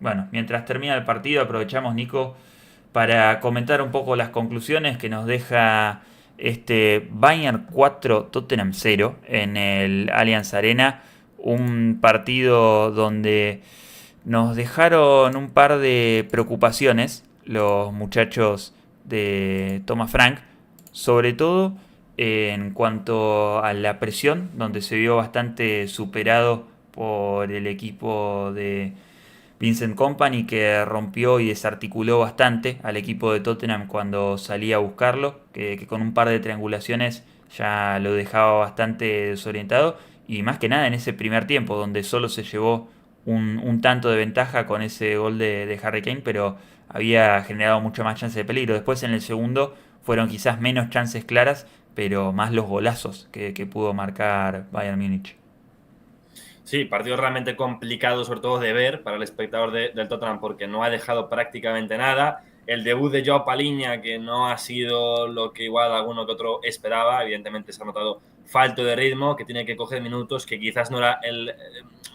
Bueno, mientras termina el partido, aprovechamos, Nico, para comentar un poco las conclusiones que nos deja este Bayern 4 Tottenham 0 en el Allianz Arena. Un partido donde nos dejaron un par de preocupaciones los muchachos de Thomas Frank, sobre todo en cuanto a la presión, donde se vio bastante superado por el equipo de Vincent Kompany, que rompió y desarticuló bastante al equipo de Tottenham cuando salía a buscarlo, que con un par de triangulaciones ya lo dejaba bastante desorientado, y más que nada en ese primer tiempo, donde solo se llevó un tanto de ventaja con ese gol de Harry Kane, pero había generado mucha más chance de peligro. Después en el segundo fueron quizás menos chances claras, pero más los golazos que pudo marcar Bayern Múnich. Sí, partido realmente complicado, sobre todo de ver para el espectador del Tottenham, porque no ha dejado prácticamente nada. El debut de Joao Paliña, que no ha sido lo que igual alguno que otro esperaba, evidentemente se ha notado falto de ritmo, que tiene que coger minutos, que quizás no era el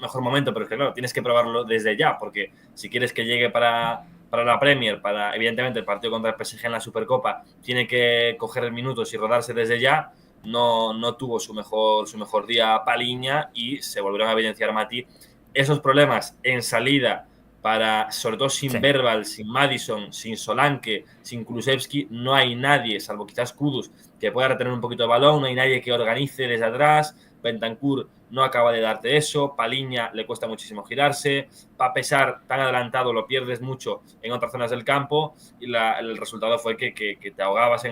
mejor momento, pero es que claro, tienes que probarlo desde ya, porque si quieres que llegue para la Premier, para evidentemente el partido contra el PSG en la Supercopa, tiene que coger minutos y rodarse desde ya. No tuvo su mejor día Paliña y se volvieron a evidenciar, Mati, esos problemas en salida para, sobre todo sin Sí. Verbal, sin Madison, sin Solanke, sin Kulusevski, no hay nadie, salvo quizás Kudus, que pueda retener un poquito de balón, no hay nadie que organice desde atrás, Bentancur no acaba de darte eso, Paliña le cuesta muchísimo girarse, para pesar tan adelantado lo pierdes mucho en otras zonas del campo y el resultado fue que te ahogabas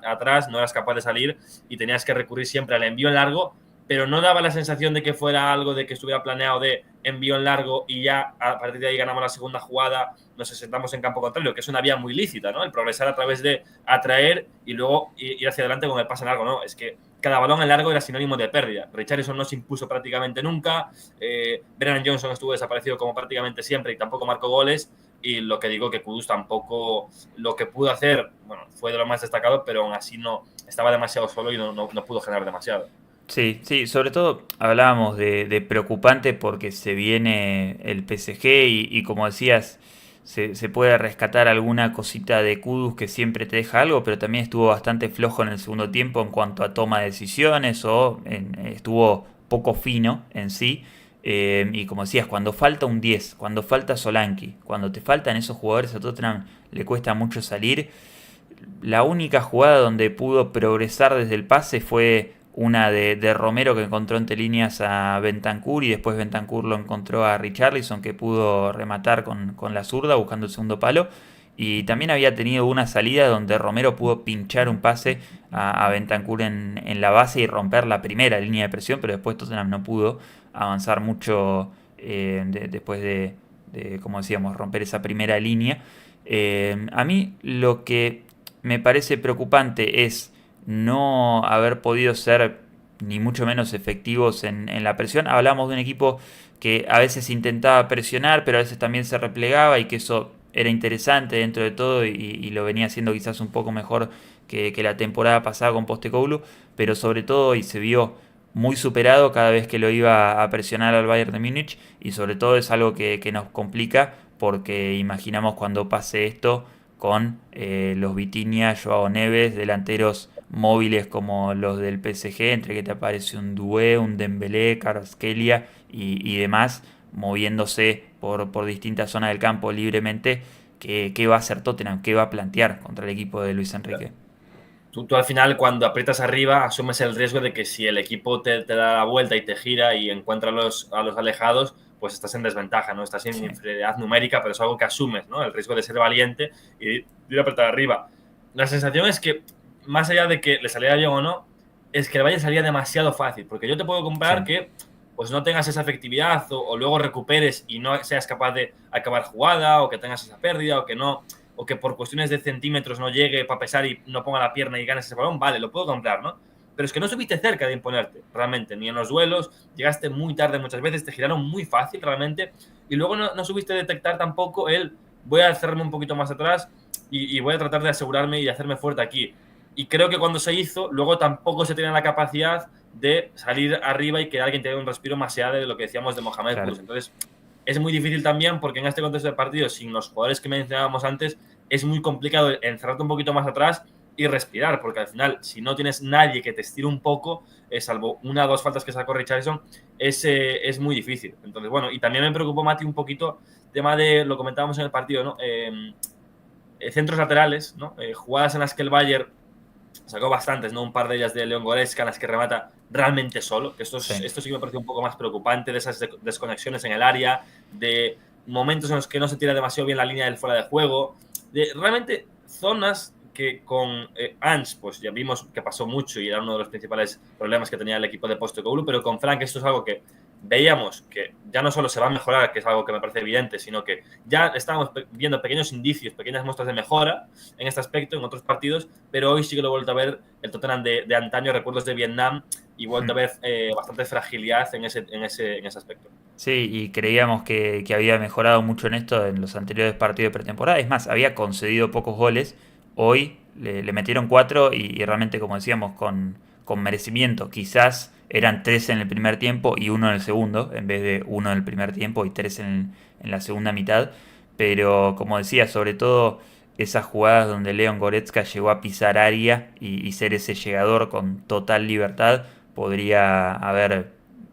atrás, no eras capaz de salir y tenías que recurrir siempre al envío en largo, pero no daba la sensación de que fuera algo de que estuviera planeado de envío en largo y ya a partir de ahí ganamos la segunda jugada, nos sentamos en campo contrario, que es una vía muy lícita, ¿no? El progresar a través de atraer y luego ir hacia adelante con el pase largo, ¿no? Es que cada balón en largo era sinónimo de pérdida. Richarlison no se impuso prácticamente nunca, Brennan Johnson estuvo desaparecido como prácticamente siempre y tampoco marcó goles, y lo que digo que Kudus tampoco lo que pudo hacer, bueno, fue de lo más destacado, pero aún así no estaba demasiado solo y no pudo generar demasiado. Sí, sí, sobre todo hablábamos de preocupante porque se viene el PSG y como decías, se puede rescatar alguna cosita de Kudus que siempre te deja algo, pero también estuvo bastante flojo en el segundo tiempo en cuanto a toma de decisiones estuvo poco fino en sí. Y como decías, cuando falta un 10, cuando falta Solanke, cuando te faltan esos jugadores a Tottenham le cuesta mucho salir. La única jugada donde pudo progresar desde el pase fue una de Romero que encontró entre líneas a Bentancur y después Bentancur lo encontró a Richarlison que pudo rematar con la zurda buscando el segundo palo. Y también había tenido una salida donde Romero pudo pinchar un pase a Bentancur en la base y romper la primera línea de presión, pero después Tottenham no pudo avanzar mucho después como decíamos, romper esa primera línea. A mí lo que me parece preocupante es no haber podido ser ni mucho menos efectivos en la presión. Hablamos de un equipo que a veces intentaba presionar, pero a veces también se replegaba y que eso era interesante dentro de todo y lo venía haciendo quizás un poco mejor que la temporada pasada con Postecoglou, pero sobre todo y se vio muy superado cada vez que lo iba a presionar al Bayern de Múnich y sobre todo es algo que nos complica porque imaginamos cuando pase esto con los Vitinha, Joao Neves, delanteros móviles como los del PSG, entre que te aparece un Doué, un Dembélé, Kvaratskhelia y demás, moviéndose por distintas zonas del campo libremente. ¿Qué va a hacer Tottenham? ¿Qué va a plantear contra el equipo de Luis Enrique? Tú al final, cuando aprietas arriba, asumes el riesgo de que si el equipo te da la vuelta y te gira y encuentra a los alejados, pues estás en desventaja, ¿no? Estás en Sí, inferioridad numérica, pero es algo que asumes, ¿no? El riesgo de ser valiente y de ir a apretar arriba. La sensación es que, más allá de que le saliera bien o no, es que el Valle salía demasiado fácil, porque yo te puedo sí. comprar que pues no tengas esa efectividad o luego recuperes y no seas capaz de acabar jugada o que tengas esa pérdida o que no o que por cuestiones de centímetros no llegue para pesar y no ponga la pierna y ganes ese balón, vale, lo puedo comprar, ¿no? Pero es que no estuviste cerca de imponerte, realmente, ni en los duelos, llegaste muy tarde muchas veces, te giraron muy fácil, realmente, y luego no subiste detectar tampoco el voy a hacerme un poquito más atrás y voy a tratar de asegurarme y de hacerme fuerte aquí. Y creo que cuando se hizo, luego tampoco se tenía la capacidad de salir arriba y que alguien te dé un respiro más allá de lo que decíamos de Mohamed Claro. Kudus. Entonces, es muy difícil también porque en este contexto de partido, sin los jugadores que mencionábamos antes, es muy complicado encerrarte un poquito más atrás y respirar, porque al final, si no tienes nadie que te estire un poco, salvo una o dos faltas que sacó Richarlison, es muy difícil. Entonces, bueno, y también me preocupó, Mati, un poquito tema de, lo comentábamos en el partido, ¿no? Centros laterales, ¿no? Jugadas en las que el Bayern sacó bastantes, ¿no? Un par de ellas de León Goretzka en las que remata realmente solo, que esto sí me parece un poco más preocupante, de esas desconexiones en el área, de momentos en los que no se tira demasiado bien la línea del fuera de juego, de realmente zonas que con Ange, pues ya vimos que pasó mucho y era uno de los principales problemas que tenía el equipo de Postecoglou, pero con Frank esto es algo que veíamos que ya no solo se va a mejorar, que es algo que me parece evidente, sino que ya estábamos viendo pequeños indicios, pequeñas muestras de mejora en este aspecto en otros partidos, pero hoy sí que lo he vuelto a ver el Tottenham de antaño, recuerdos de Vietnam, y vuelto a ver bastante fragilidad en ese aspecto. Sí, y creíamos que había mejorado mucho en esto en los anteriores partidos de pretemporada. Es más, había concedido pocos goles. Hoy le metieron 4 y realmente, como decíamos, con merecimiento. Quizás eran 3 en el primer tiempo y 1 en el segundo, en vez de 1 en el primer tiempo y 3 en la segunda mitad. Pero como decía, sobre todo esas jugadas donde Leon Goretzka llegó a pisar área y ser ese llegador con total libertad, podría haber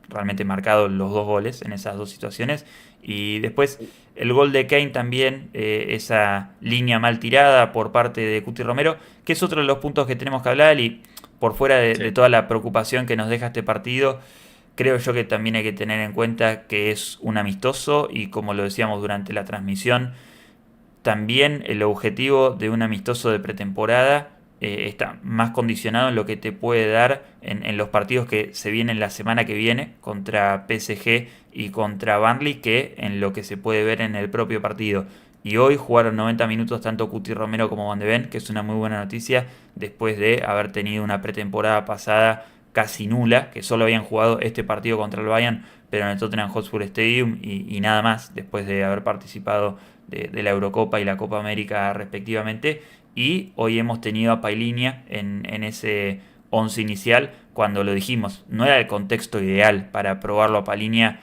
realmente marcado los 2 goles en esas 2 situaciones. Y después el gol de Kane también, esa línea mal tirada por parte de Cuti Romero, que es otro de los puntos que tenemos que hablar y por fuera de toda la preocupación que nos deja este partido, creo yo que también hay que tener en cuenta que es un amistoso y como lo decíamos durante la transmisión, también el objetivo de un amistoso de pretemporada está más condicionado en lo que te puede dar en los partidos que se vienen la semana que viene contra PSG y contra Burnley que en lo que se puede ver en el propio partido. Y hoy jugaron 90 minutos tanto Cuti Romero como Van de Ven, que es una muy buena noticia después de haber tenido una pretemporada pasada casi nula, que solo habían jugado este partido contra el Bayern, pero en el Tottenham Hotspur Stadium y nada más, después de haber participado de la Eurocopa y la Copa América respectivamente. Y hoy hemos tenido a Pailinia en ese 11 inicial, cuando lo dijimos, no era el contexto ideal para probarlo a Pailinia,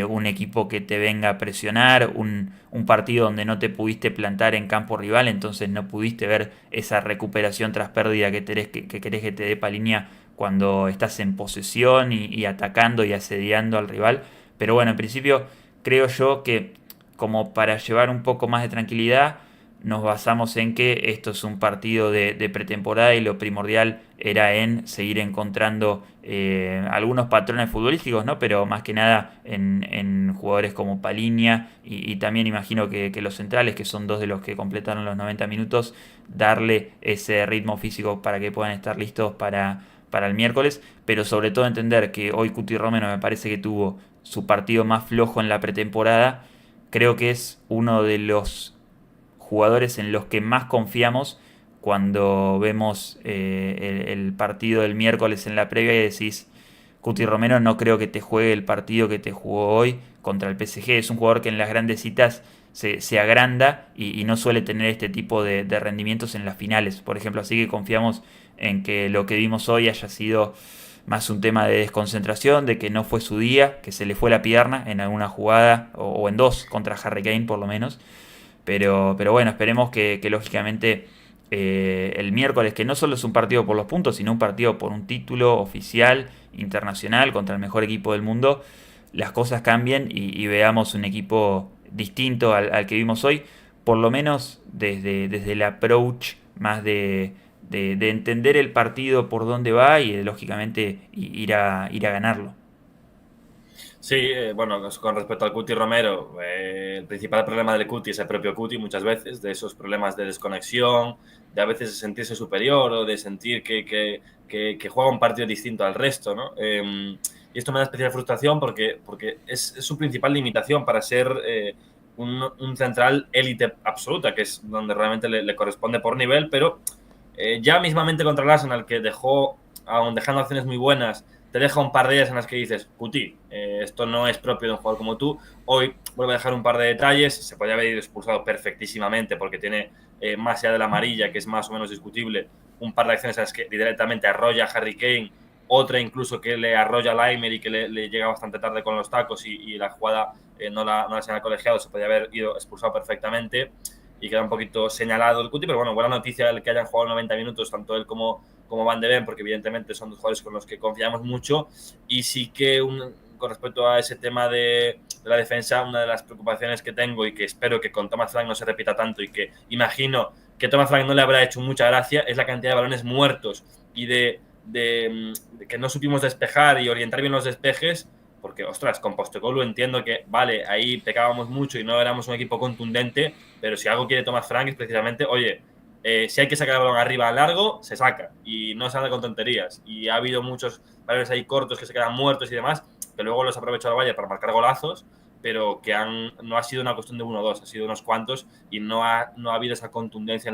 un equipo que te venga a presionar, un partido donde no te pudiste plantar en campo rival, entonces no pudiste ver esa recuperación tras pérdida que querés que te dé Pailinia cuando estás en posesión y atacando y asediando al rival. Pero bueno, en principio creo yo que como para llevar un poco más de tranquilidad, nos basamos en que esto es un partido de pretemporada y lo primordial era en seguir encontrando algunos patrones futbolísticos, ¿no? Pero más que nada en jugadores como Paliña y también imagino que los centrales, que son 2 de los que completaron los 90 minutos, darle ese ritmo físico para que puedan estar listos para el miércoles, pero sobre todo entender que hoy Cuti Romero me parece que tuvo su partido más flojo en la pretemporada. Creo que es uno de los jugadores en los que más confiamos cuando vemos el partido del miércoles en la previa y decís, Cuti Romero no creo que te juegue el partido que te jugó hoy contra el PSG. Es un jugador que en las grandes citas se agranda y no suele tener este tipo de rendimientos en las finales, por ejemplo. Así que confiamos en que lo que vimos hoy haya sido más un tema de desconcentración, de que no fue su día, que se le fue la pierna en alguna jugada o en 2 contra Harry Kane por lo menos. Pero bueno, esperemos que lógicamente el miércoles, que no solo es un partido por los puntos, sino un partido por un título oficial, internacional, contra el mejor equipo del mundo, las cosas cambien y veamos un equipo distinto al que vimos hoy, por lo menos desde el approach más de entender el partido por dónde va y lógicamente ir a ganarlo. Sí, bueno, con respecto al Cuti Romero, el principal problema del Cuti es el propio Cuti muchas veces, de esos problemas de desconexión, de a veces de sentirse superior o de sentir que juega un partido distinto al resto, ¿no? Y esto me da especial frustración porque es su principal limitación para ser un central élite absoluta, que es donde realmente le corresponde por nivel, pero ya mismamente contra el Arsenal, que dejó, aun dejando acciones muy buenas, te deja un par de ellas en las que dices, Cuti, esto no es propio de un jugador como tú. Hoy vuelve a dejar un par de detalles, se podría haber ido expulsado perfectísimamente porque tiene, más allá de la amarilla, que es más o menos discutible, un par de acciones en las que directamente arrolla a Harry Kane otra incluso que le arrolla a Laimer y que le llega bastante tarde con los tacos y la jugada no la señala colegiado, se podía haber ido expulsado perfectamente y queda un poquito señalado el Cuti, pero bueno, buena noticia el que hayan jugado 90 minutos, tanto él como Van de Ven, porque evidentemente son dos jugadores con los que confiamos mucho. Y sí que con respecto a ese tema de la defensa, una de las preocupaciones que tengo y que espero que con Thomas Frank no se repita tanto y que imagino que Thomas Frank no le habrá hecho mucha gracia, es la cantidad de balones muertos y de que no supimos despejar y orientar bien los despejes, porque, ostras, con Postecoglou entiendo que, vale, ahí pecábamos mucho y no éramos un equipo contundente, pero si algo quiere Thomas Frank es precisamente, oye, si hay que sacar el balón arriba a largo, se saca y no se anda con tonterías. Y ha habido muchos balones ahí cortos que se quedan muertos y demás, que luego los ha aprovechado el Bayern para marcar golazos, pero que no ha sido una cuestión de uno o dos, ha sido unos cuantos y no ha habido esa contundencia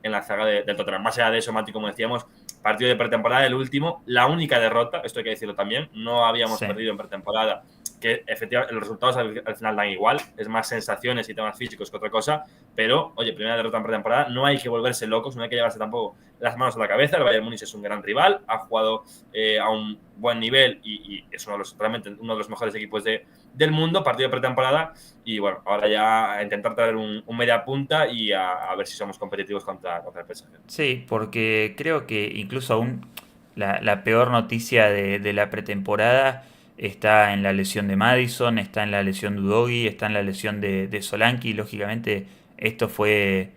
en la zaga del Tottenham. Más allá de eso, Mati, como decíamos, partido de pretemporada, el último, la única derrota, esto hay que decirlo también, no habíamos perdido en pretemporada, que efectivamente los resultados al final dan igual, es más sensaciones y temas físicos que otra cosa, pero, oye, primera derrota en pretemporada, no hay que volverse locos, no hay que llevarse tampoco las manos a la cabeza, el Bayern Múnich es un gran rival, ha jugado a un buen nivel y es realmente uno de los mejores equipos del mundo, partido de pretemporada, y bueno, ahora ya a intentar traer un media punta y a ver si somos competitivos contra el PSG. Sí, porque creo que incluso aún la peor noticia de la pretemporada está en la lesión de Maddison, está en la lesión de Udogie, está en la lesión de Solanke. Lógicamente, esto fue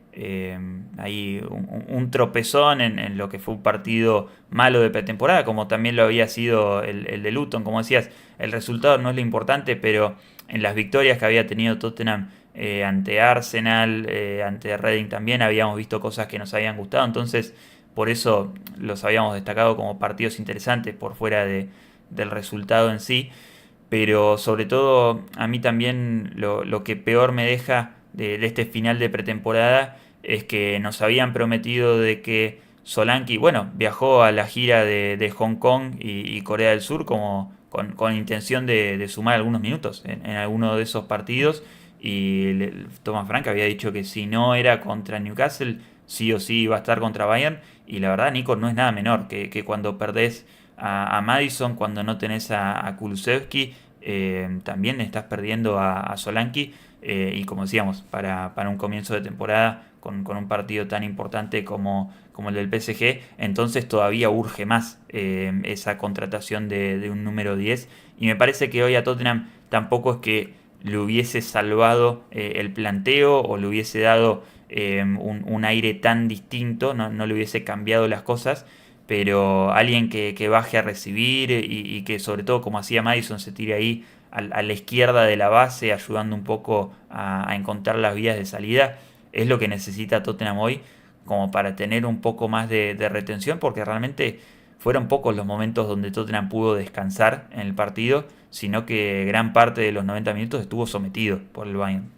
ahí un tropezón en lo que fue un partido malo de pretemporada, como también lo había sido el de Luton. Como decías, el resultado no es lo importante, pero en las victorias que había tenido Tottenham ante Arsenal, ante Reading también habíamos visto cosas que nos habían gustado, entonces por eso los habíamos destacado como partidos interesantes por fuera del resultado en sí, pero sobre todo a mí también lo que peor me deja de este final de pretemporada es que nos habían prometido de que Solanke, bueno, viajó a la gira de Hong Kong y Corea del Sur como con intención de sumar algunos minutos en alguno de esos partidos y Thomas Frank había dicho que si no era contra Newcastle, sí o sí iba a estar contra Bayern. Y la verdad, Nico, no es nada menor que cuando perdés a Maddison, cuando no tenés a Kulusevski, también estás perdiendo a Solanke. Y como decíamos, para un comienzo de temporada con un partido tan importante como el del PSG, entonces todavía urge más esa contratación de un número 10. Y me parece que hoy a Tottenham tampoco es que le hubiese salvado el planteo o le hubiese dado un aire tan distinto, no le hubiese cambiado las cosas, pero alguien que baje a recibir y que sobre todo como hacía Maddison se tire ahí a la izquierda de la base ayudando un poco a encontrar las vías de salida, es lo que necesita Tottenham hoy como para tener un poco más de retención, porque realmente fueron pocos los momentos donde Tottenham pudo descansar en el partido, sino que gran parte de los 90 minutos estuvo sometido por el Bayern.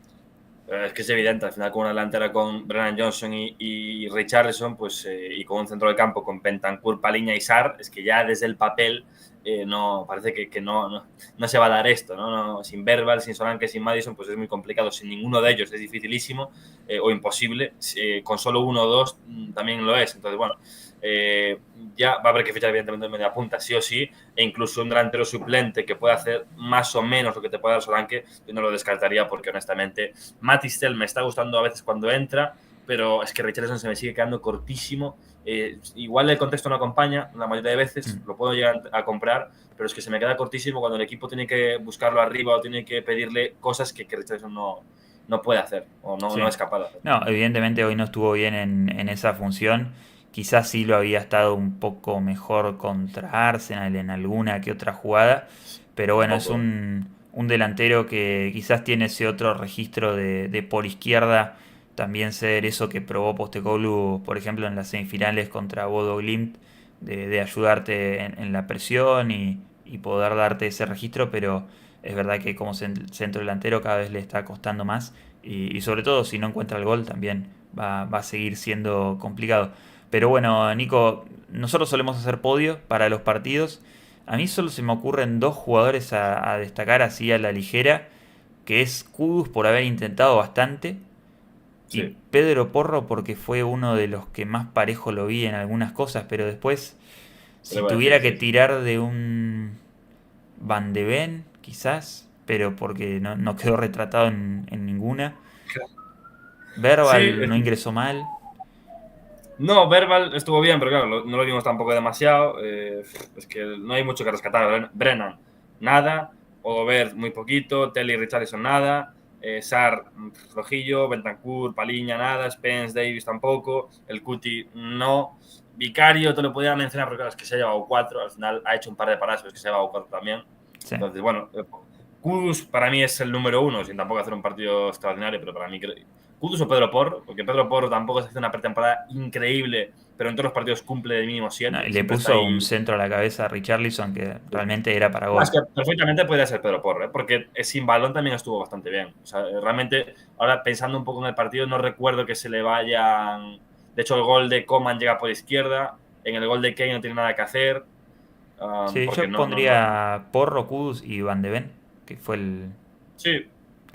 Es que es evidente, al final con una delantera con Brennan Johnson y Richarlison, pues, y con un centro del campo con Bentancur, Paliña y Sarr, es que ya desde el papel no parece que no se va a dar esto, ¿no? Sin Verbal, sin Solanke, sin Maddison, pues es muy complicado. Sin ninguno de ellos es dificilísimo o imposible. Con solo uno o dos también lo es. Entonces, bueno, ya va a haber que fichar evidentemente en media punta, sí o sí, e incluso un delantero suplente que pueda hacer más o menos lo que te puede dar Solanke, yo no lo descartaría porque honestamente Matistel me está gustando a veces cuando entra, pero es que Richarlison se me sigue quedando cortísimo. Igual el contexto no acompaña, la mayoría de veces lo puedo llegar a comprar, pero es que se me queda cortísimo cuando el equipo tiene que buscarlo arriba o tiene que pedirle cosas que Richarlison no puede hacer o Sí. no es capaz de hacer. No, evidentemente hoy no estuvo bien en esa función. Quizás sí lo había estado un poco mejor contra Arsenal en alguna que otra jugada. Pero bueno, es un delantero que quizás tiene ese otro registro de por izquierda también ser eso que probó Postecoglou, por ejemplo, en las semifinales contra Bodo Glimt, de ayudarte en la presión y poder darte ese registro, pero es verdad que como centro delantero cada vez le está costando más y sobre todo si no encuentra el gol también va a seguir siendo complicado. Pero bueno, Nico, nosotros solemos hacer podio para los partidos. A mí solo se me ocurren dos jugadores a destacar así a la ligera, que es Kudus por haber intentado bastante y Sí. Pedro Porro porque fue uno de los que más parejo lo vi en algunas cosas, pero después Si Te lo iba a decir, tuviera que sí, sí. tirar de un Van de Ven, quizás, pero porque no quedó retratado en ninguna. Sí, Verbal no ingresó mal. no, Verbal estuvo bien, pero claro, no lo vimos tampoco demasiado. Es que no hay mucho que rescatar. Brennan, nada. Odover, muy poquito. Telly Richarlison, nada. Sar, flojillo. Bentancur, Paliña, nada. Spence, Davis, tampoco. El Cuti, no. Vicario, te lo podía mencionar, porque claro, es que se ha llevado 4. Al final ha hecho un par de paradas, pero es que se ha llevado 4 también. Sí. Entonces, bueno, Kudus para mí es el número 1, sin tampoco hacer un partido extraordinario, pero para mí Kudus o Pedro Porro, porque Pedro Porro tampoco se hace una pretemporada increíble, pero en todos los partidos cumple de mínimo No, 7, y le siempre está puso un ahí. centro a la cabeza a Richarlison que realmente era para No, es gol. que perfectamente podría ser Pedro Porro, ¿eh? Porque sin balón también estuvo bastante bien. O sea, realmente, ahora pensando un poco en el partido, no recuerdo que se le vayan. De hecho, el gol de Coman llega por izquierda, en el gol de Kane no tiene nada que hacer, Sí, porque yo pondría Porro, Kudus y Van de Ven, que fue el... sí,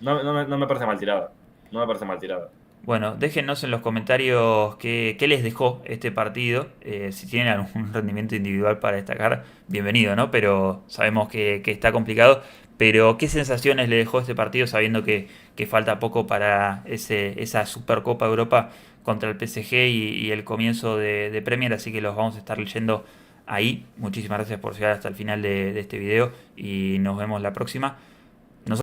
no me parece mal tirada. No me parece mal tirada. Bueno, déjenos en los comentarios qué les dejó este partido. Si tienen algún rendimiento individual para destacar, bienvenido, ¿no? Pero sabemos que está complicado. Pero, ¿qué sensaciones le dejó este partido sabiendo que falta poco para esa Supercopa Europa contra el PSG y el comienzo de Premier? Así que los vamos a estar leyendo ahí. Muchísimas gracias por llegar hasta el final de este video y nos vemos la próxima.